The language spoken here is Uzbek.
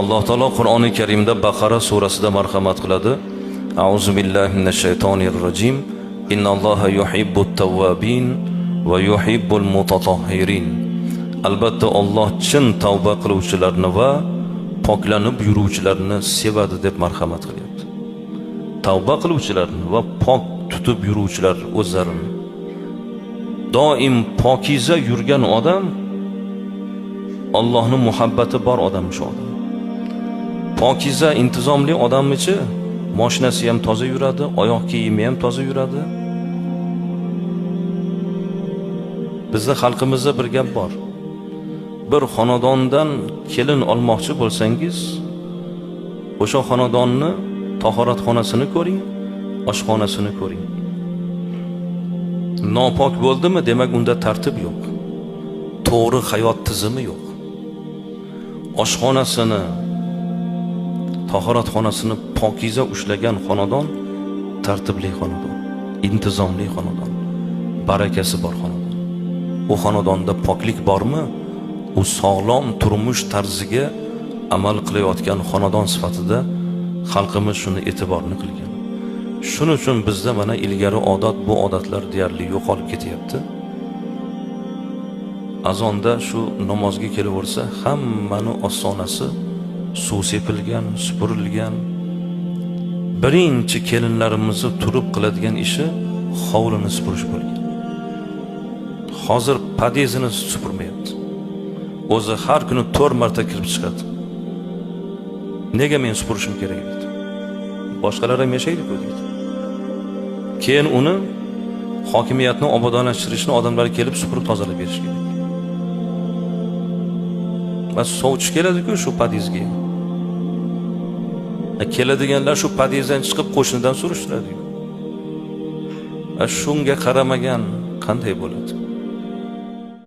Alloh taolo Qur'oni Karimda Baqara surasida marhamat qiladi. A'udzu billahi minash shaytonir rojim. Innalloha yuhibbut tawwabin va yuhibbul mutatahhirin. Albatta Alloh chin tavba qiluvchilarni va poklanib yuruvchilarni sevadi deb marhamat qilyapti. Tavba qiluvchilarni va pok tutib yuruvchilar o'zlarini. Doim pokiza yurgan odam Allohning muhabbati bor odam shu odam. Pokiza intizomli odammichi, mashinasi ham toza yuradi, oyoq kiyimi ham toza yuradi. Bizning xalqimizda bir gap bor. Bir xonadondan kelin olmoqchi bo'lsangiz, o'sha xonadonni tahoratxonasini ko'ring, oshxonasini ko'ring. Nopok bo'ldimi, demak unda tartib yo'q. To'g'ri hayot tizimi yo'q. Oshxonasini, tahoratxonasini pokiza ushlagan xonadon tartibli xonadon, intizomli xonadon, barakasi bor xonadon. U xonadonda poklik bormi? U sog'lom turmush tarziga amal qilayotgan xonadon sifatida xalqimiz shuni e'tiborni qilgan. Shuning uchun bizda mana ilgari odat, bu odatlar deyarli yo'qolib ketyapti. Azonda shu namozga kelaversa, hammani ostonasi suv sepilgan, supurilgan. Birinchi kelinlarimizni turib qiladigan ishi hovlini supurish bo'lgan. Hozir podyezdini supurmayapti. O'zi har kuni 4 marta kirib chiqadi. Nega men supurishim kerak deydi. Boshqalar ham yashaydi-ku deydi. Keyin uni hokimiyatni obodonlashtirishni odamlar kelib supurib tozalab berish kerak. Va sovchish keladi-ku shu podyezga. Keladiganlar shu podyezdan chiqib qo'shnidan surishtiradi. Shunga qaramagan qanday bo'ladi?